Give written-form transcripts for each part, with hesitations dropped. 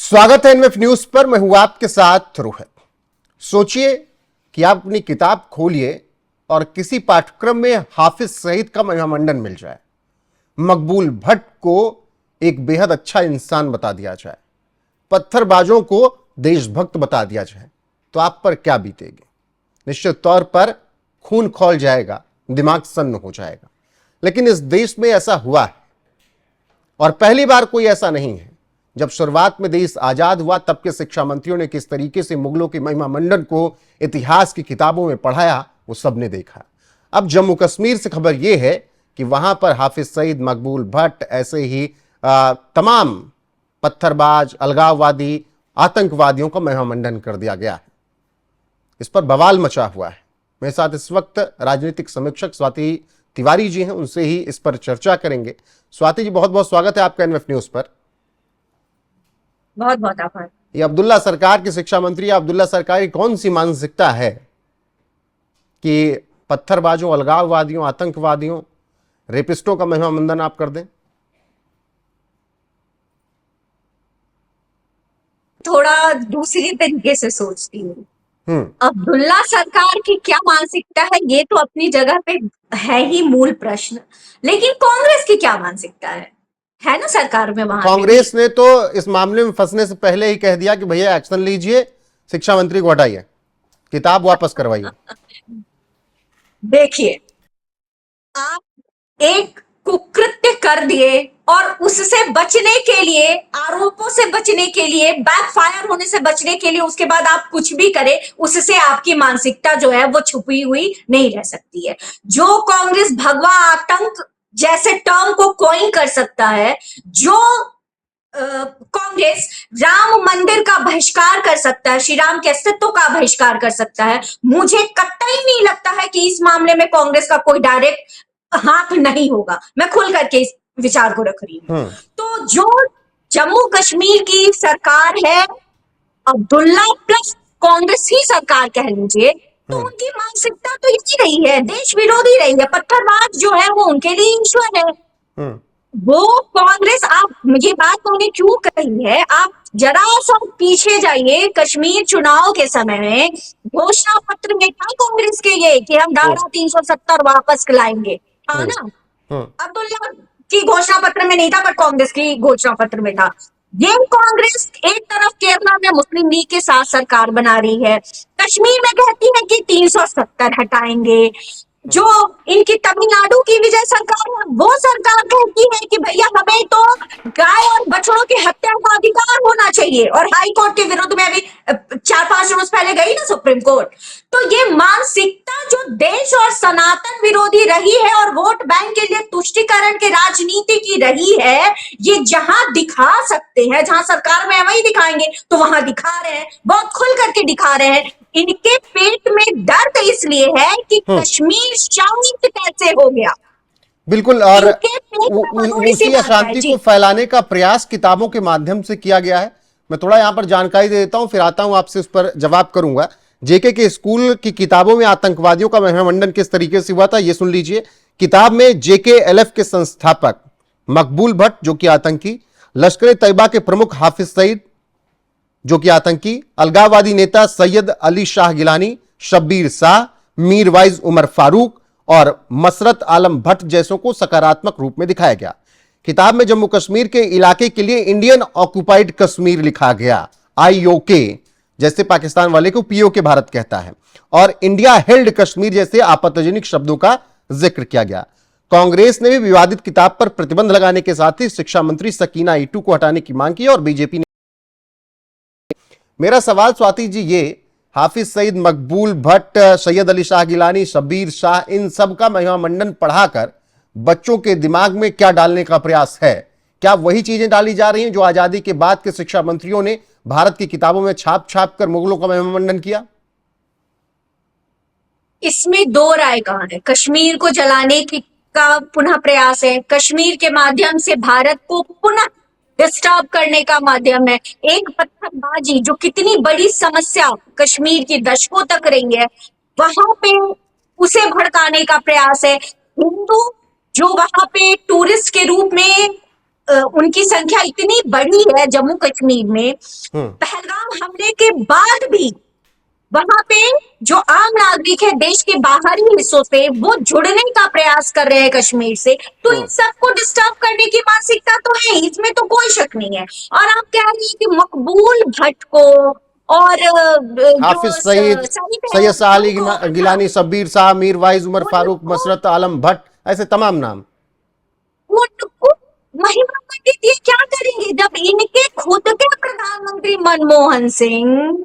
स्वागत है NF news पर। मैं हूं आपके साथ रोहित। सोचिए कि आप अपनी किताब खोलिए और किसी पाठ्यक्रम में हाफिज सईद का महामंडन मिल जाए, मकबूल भट्ट को एक बेहद अच्छा इंसान बता दिया जाए, पत्थरबाजों को देशभक्त बता दिया जाए, तो आप पर क्या बीतेगी? निश्चित तौर पर खून खौल जाएगा, दिमाग सन्न हो जाएगा। लेकिन इस देश में ऐसा हुआ है और पहली बार कोई ऐसा नहीं है। जब शुरुआत में देश आजाद हुआ तब के शिक्षा मंत्रियों ने किस तरीके से मुगलों के महिमा मंडन को इतिहास की किताबों में पढ़ाया, वो सबने देखा। अब जम्मू कश्मीर से खबर यह है कि वहां पर हाफिज सईद, मकबूल भट्ट, ऐसे ही तमाम पत्थरबाज, अलगाववादी, आतंकवादियों का महिमा मंडन कर दिया गया है। इस पर बवाल मचा हुआ है। मेरे साथ इस वक्त राजनीतिक समीक्षक स्वाति तिवारी जी हैं, उनसे ही इस पर चर्चा करेंगे। स्वाति जी, बहुत बहुत स्वागत है आपका एनएफ न्यूज पर। बहुत बहुत आभार। ये अब्दुल्ला सरकार की शिक्षा मंत्री, अब्दुल्ला सरकार की कौन सी मानसिकता है कि पत्थरबाजों, अलगाववादियों, आतंकवादियों, रेपिस्टों का महिमा मंडन आप कर दें? थोड़ा दूसरी तरीके से सोचती हूँ। अब्दुल्ला सरकार की क्या मानसिकता है ये तो अपनी जगह पे है ही मूल प्रश्न, लेकिन कांग्रेस की क्या मानसिकता है ना सरकार में? वहां कांग्रेस ने तो इस मामले में फंसने से पहले ही कह दिया कि भैया एक्शन लीजिए, शिक्षा मंत्री को हटाइए, किताब वापस करवाइए। देखिए, आप एक कुकृत्य कर दिए और उससे बचने के लिए, आरोपों से बचने के लिए, बैकफायर होने से बचने के लिए उसके बाद आप कुछ भी करें, उससे आपकी मानसिकता जो है वो छुपी हुई नहीं रह सकती है। जो कांग्रेस भगवा आतंक जैसे टर्म को कॉइन कर सकता है, जो कांग्रेस राम मंदिर का बहिष्कार कर सकता है, श्री राम के अस्तित्व का बहिष्कार कर सकता है, मुझे कतई नहीं लगता है कि इस मामले में कांग्रेस का कोई डायरेक्ट हाथ नहीं होगा। मैं खुल करके इस विचार को रख रही हूं। तो जो जम्मू कश्मीर की सरकार है, अब्दुल्ला प्लस कांग्रेस ही सरकार कह लीजिए, तो उनकी मानसिकता तो यही रही है, देश विरोधी रही है। पत्थरबाज जो है वो उनके लिए ईश्वर है। वो कांग्रेस, आप ये बात उन्होंने क्यों कही है, आप जरा सा पीछे जाइए। कश्मीर चुनाव के समय में घोषणा पत्र में था कांग्रेस के ये कि हम धारा 370 वापस लाएंगे, था ना? अब्दुल्ला की घोषणा पत्र में नहीं था, पर कांग्रेस की घोषणा पत्र में था। ये कांग्रेस एक तरफ केरला में मुस्लिम लीग के साथ सरकार बना रही है, कश्मीर में कहती है कि 370 हटाएंगे। जो इनकी तमिलनाडु की विजय सरकार है, वो सरकार कहती है कि भैया हमें तो गाय और बछड़ों की हत्या का अधिकार होना चाहिए, और हाई कोर्ट के विरुद्ध में अभी 4-5 रोज पहले गई ना सुप्रीम कोर्ट। तो ये मानसिकता जो देश और सनातन विरोधी रही है और वोट बैंक के लिए तुष्टीकरण के राजनीति की रही है, ये जहां दिखा सकते हैं, जहां सरकार में वही दिखाएंगे, तो वहां दिखा रहे हैं, बहुत खुल करके दिखा रहे हैं। इनके पेट में दर्द इसलिए है कि कश्मीर शांत कैसे हो गया। बिल्कुल, और उसी अशांति को फैलाने का प्रयास किताबों के माध्यम से किया गया है। मैं थोड़ा यहां पर जानकारी दे देता हूं, फिर आता हूं आपसे उस पर जवाब करूंगा। जेके के स्कूल की किताबों में आतंकवादियों का महिमामंडन किस तरीके से हुआ था, यह सुन लीजिए। किताब में जेकेएलएफ के संस्थापक मकबूल भट्ट जो कि आतंकी, लश्कर तैयबा के प्रमुख हाफिज सईद जो कि आतंकी, अलगाववादी नेता सैयद अली शाह गिलानी, शब्बीर शाह, मीरवाइज उमर फारूक और मसरत आलम भट्ट जैसों को सकारात्मक रूप में दिखाया गया। किताब में जम्मू कश्मीर के इलाके के लिए इंडियन ऑक्युपाइड कश्मीर लिखा गया, आईओके, जैसे पाकिस्तान वाले को पीओके भारत कहता है, और इंडिया हेल्ड कश्मीर जैसे आपत्तिजनक शब्दों का जिक्र किया गया। कांग्रेस ने भी विवादित किताब पर प्रतिबंध लगाने के साथ ही शिक्षा मंत्री सकीना ईटू को हटाने की मांग की और बीजेपी ने। मेरा सवाल स्वाति जी ये, हाफिज सईद, मकबूल भट्ट, सैयद अली शाह गिलानी, शब्बीर शाह, इन सब का महिमा मंडन पढ़ाकर बच्चों के दिमाग में क्या डालने का प्रयास है? क्या वही चीजें डाली जा रही हैं जो आजादी के बाद के शिक्षा मंत्रियों ने भारत की किताबों में छाप छाप कर मुगलों का महिमा मंडन किया? इसमें दो राय कहां है। कश्मीर को जलाने की का पुनः प्रयास है, कश्मीर के माध्यम से भारत को पुनः डिस्टर्ब करने का माध्यम है। एक पत्थरबाजी जो कितनी बड़ी समस्या कश्मीर की दशकों तक रही है, वहां पे उसे भड़काने का प्रयास है। हिंदू जो वहां पे टूरिस्ट के रूप में उनकी संख्या इतनी बड़ी है जम्मू कश्मीर में, पहलगाम हमले के बाद भी वहां पे जो आम नागरिक है देश के बाहरी हिस्सों से, वो जुड़ने का प्रयास कर रहे हैं कश्मीर से, तो इन सबको डिस्टर्ब करने की मानसिकता तो है, इसमें तो कोई शक नहीं है। और आप कह रही हैं कि मकबूल भट्ट को और हाफिज जो सईद, सईद है सैयद शाह अली उनको गिलानी, शब्बीर शाह, मीर वाइज उमर फारूक, मसरत आलम भट्ट, ऐसे तमाम नाम। उनको महिमा पंडित ये क्या करेंगे जब इनके खुद के प्रधानमंत्री मनमोहन सिंह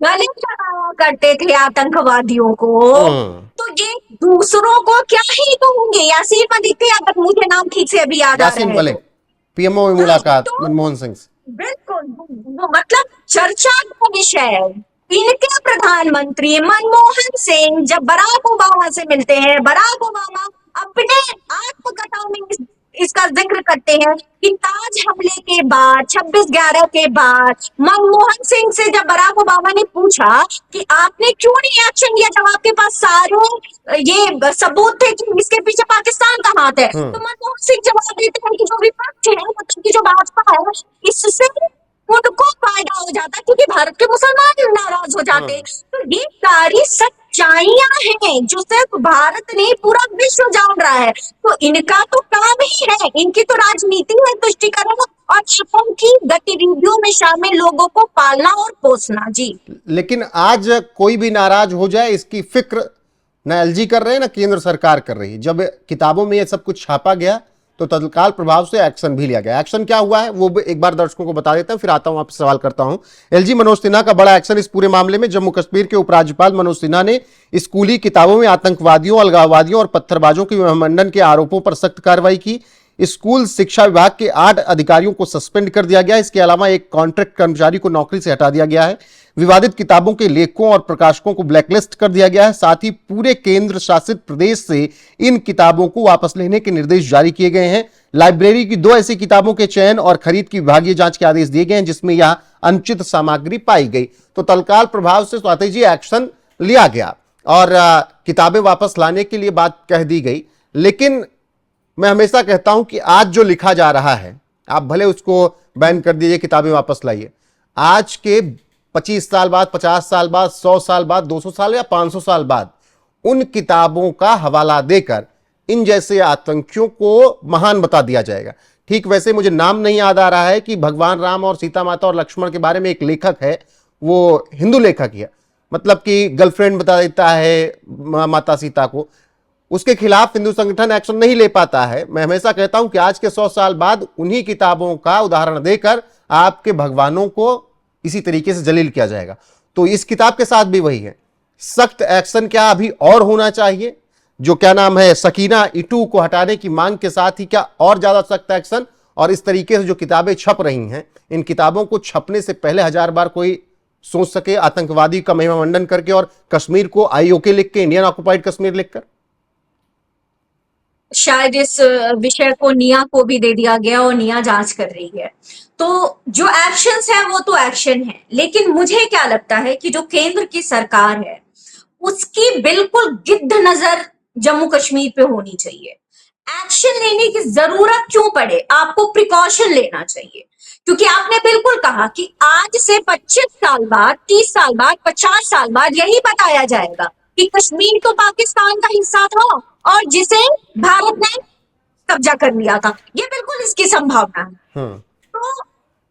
गले लगाया करते थे आतंकवादियों को, तो ये दूसरों को क्या ही कहोगे। यासीन मलिक थे, अगर मुझे नाम ठीक से अभी याद आ रहा यासीन है मलिक, तो। पीएमओ में हाँ, मुलाकात तो मनमोहन सिंह से। बिल्कुल मतलब चर्चा का विषय है। इनके प्रधानमंत्री मनमोहन सिंह जब बराक ओबामा से मिलते हैं, बराक ओबामा अपने आत्मकथा में इसका जिक्र करते हैं कि ताज हमले के बाद 26/11 के बाद मनमोहन सिंह से जब बराक ओबामा ने पूछा कि आपने क्यों नहीं एक्शन लिया जब आपके पास सारे ये सबूत थे कि इसके पीछे पाकिस्तान का हाथ है, तो मनमोहन सिंह जवाब देते हैं कि जो विपक्ष है, मतलब की जो भाजपा है, इससे उनको फायदा हो जाता क्योंकि भारत के मुसलमान नाराज हो जाते। तो ये सारी सच्चाइयां हैं जो सिर्फ भारत नहीं पूरा विश्व जान रहा है। तो इनका तो काम ही है, इनकी तो राजनीति है तुष्टीकरण और छापों की गतिविधियों में शामिल लोगों को पालना और पोसना। जी, लेकिन आज कोई भी नाराज हो जाए इसकी फिक्र न एलजी कर रहे हैं, न केंद्र सरकार कर रही है। जब किताबों में ये सब कुछ छापा गया तो तत्काल प्रभाव से एक्शन भी लिया गया। एक्शन क्या हुआ है वो एक बार दर्शकों को बता देता हूं, फिर आता हूं आपसे सवाल करता हूं। एलजी मनोज सिन्हा का बड़ा एक्शन इस पूरे मामले में। जम्मू कश्मीर के उपराज्यपाल मनोज सिन्हा ने स्कूली किताबों में आतंकवादियों, अलगाववादियों और पत्थरबाजों के महामंडन के आरोपों पर सख्त कार्रवाई की। स्कूल शिक्षा विभाग के 8 अधिकारियों को सस्पेंड कर दिया गया। इसके अलावा एक कॉन्ट्रैक्ट कर्मचारी को नौकरी से हटा दिया गया है। विवादित किताबों के लेखकों और प्रकाशकों को ब्लैकलिस्ट कर दिया गया है। साथ ही पूरे केंद्र शासित प्रदेश से इन किताबों को वापस लेने के निर्देश जारी किए गए हैं। लाइब्रेरी की 2 ऐसी किताबों के चयन और खरीद की विभागीय जांच के आदेश दिए गए हैं जिसमें यह अनुचित सामग्री पाई गई। तो तत्काल प्रभाव से स्वाति जी एक्शन लिया गया और किताबें वापस लाने के लिए बात कह दी गई। लेकिन मैं हमेशा कहता हूं कि आज जो लिखा जा रहा है, आप भले उसको बैन कर दीजिए, किताबें वापस लाइए, आज के 25 साल बाद, 50 साल बाद, 100 साल बाद, 200 साल या 500 साल बाद उन किताबों का हवाला देकर इन जैसे आतंकियों को महान बता दिया जाएगा। ठीक वैसे मुझे नाम नहीं याद आ रहा है कि भगवान राम और सीता माता और लक्ष्मण के बारे में एक लेखक है, वो हिंदू लेखक ही है, मतलब कि गर्लफ्रेंड बता देता है माता सीता को, उसके खिलाफ हिंदू संगठन एक्शन नहीं ले पाता है। मैं हमेशा कहता हूं कि आज के 100 साल बाद उन्हीं किताबों का उदाहरण देकर आपके भगवानों को इसी तरीके से जलील किया जाएगा। तो इस किताब के साथ भी वही है। सख्त एक्शन क्या अभी और होना चाहिए? जो क्या नाम है सकीना इटू को हटाने की मांग के साथ ही क्या और ज्यादा सख्त एक्शन? और इस तरीके से जो किताबें छप रही हैं, इन किताबों को छपने से पहले 1000 बार कोई सोच सके आतंकवादी का महिमा मंडन करके और कश्मीर को आईओके लिख के, इंडियन ऑक्युपाइड कश्मीर लिखकर? शायद इस विषय को निया को भी दे दिया गया और निया जांच कर रही है। तो जो एक्शंस है वो तो एक्शन है, लेकिन मुझे क्या लगता है कि जो केंद्र की सरकार है उसकी बिल्कुल गिद्ध नजर जम्मू कश्मीर पे होनी चाहिए। एक्शन लेने की जरूरत क्यों पड़े, आपको प्रिकॉशन लेना चाहिए, क्योंकि आपने बिल्कुल कहा कि आज से 25 साल बाद, 30 साल बाद, 50 साल बाद यही बताया जाएगा कि कश्मीर तो पाकिस्तान का हिस्सा था और जिसे भारत ने कब्जा कर लिया था। ये बिल्कुल इसकी संभावना है। तो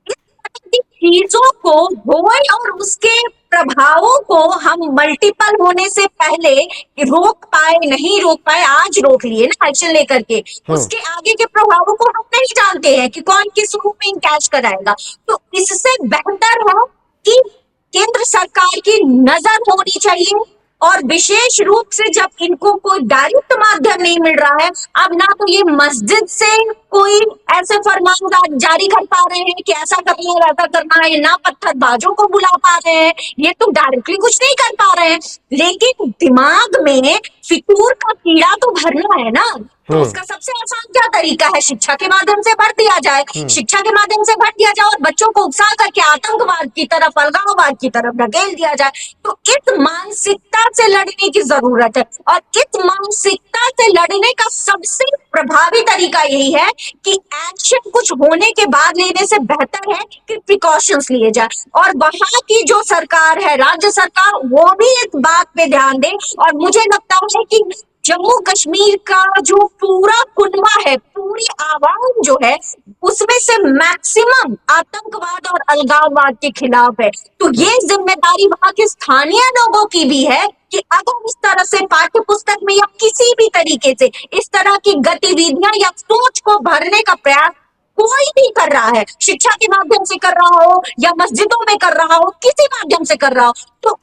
इस तरह की चीजों को होए और उसके प्रभावों को हम मल्टीपल होने से पहले रोक पाए, नहीं रोक पाए, आज रोक लिए ना एक्शन लेकर के, उसके आगे के प्रभावों को हम नहीं जानते हैं कि कौन किस रूप में कैच कराएगा। तो इससे बेहतर है कि केंद्र सरकार की नजर होनी चाहिए और विशेष रूप से जब इनको कोई डायरेक्ट माध्यम नहीं मिल रहा है, अब ना तो ये मस्जिद से कोई ऐसे फरमान जारी कर पा रहे हैं कि ऐसा करना है वैसा करना है, ना पत्थरबाजों को बुला पा रहे हैं, ये तो डायरेक्टली कुछ नहीं कर पा रहे हैं, लेकिन दिमाग में फितूर का कीड़ा तो भरना है ना। तो उसका सबसे आसान क्या तरीका है, शिक्षा के माध्यम से भर दिया जाए, शिक्षा के माध्यम से भर दिया जाए और बच्चों को उकसा करके आतंकवाद की तरफ, अलगाववाद की तरफ ढकेल दिया जाए। तो इस मानसिकता से लड़ने की जरूरत है और इस मानसिकता से लड़ने का सबसे प्रभावी तरीका यही है कि एक्शन कुछ होने के बाद लेने से बेहतर है कि प्रिकॉशंस लिए जाए। और वहां की जो सरकार है, राज्य सरकार, वो भी इस बात पे ध्यान दे। और मुझे लगता है कि जम्मू कश्मीर का जो पूरा कुनबा है, पूरी आवाम जो है, उसमें से मैक्सिमम आतंकवाद और अलगाववाद के खिलाफ है। तो ये जिम्मेदारी वहां के स्थानीय लोगों की भी है कि अगर इस तरह से पाठ्य पुस्तक में या किसी भी तरीके से इस तरह की गतिविधियां या सोच को भरने का प्रयास कोई भी कर रहा है, शिक्षा के माध्यम से कर रहा हो या मस्जिदों में कर रहा हो, किसी माध्यम से कर रहा हो, तो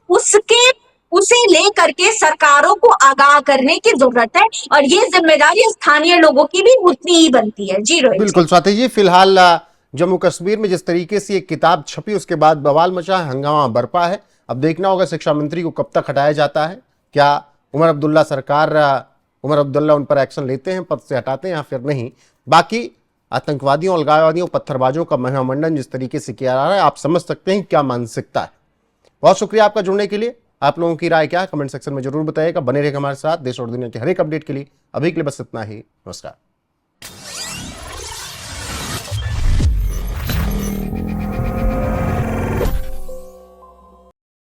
उसे लेकर के सरकारों को आगाह करने की जरूरत है। और ये जिम्मेदारी स्थानीय लोगों की भी उतनी ही बनती है। जी रोहित जी। बिल्कुल स्वाति जी, फिलहाल जम्मू कश्मीर में जिस तरीके से ये किताब छपी उसके बाद बवाल मचा है, हंगामा बरपा है। अब देखना होगा शिक्षा मंत्री को कब तक हटाया जाता है। क्या उमर अब्दुल्ला उन पर एक्शन लेते हैं, पद से हटाते हैं या फिर नहीं। बाकी आतंकवादियों, अलगाववादियों, पत्थरबाजों का महामंडन जिस तरीके से किया जा रहा है, आप समझ सकते हैं क्या मानसिकता है। बहुत शुक्रिया आपका जुड़ने के लिए। आप लोगों की राय क्या है कमेंट सेक्शन में जरूर बताइएगा। बने रहेगा हमारे साथ देश और दुनिया के हर एक अपडेट के लिए। अभी के लिए बस इतना ही। नमस्कार।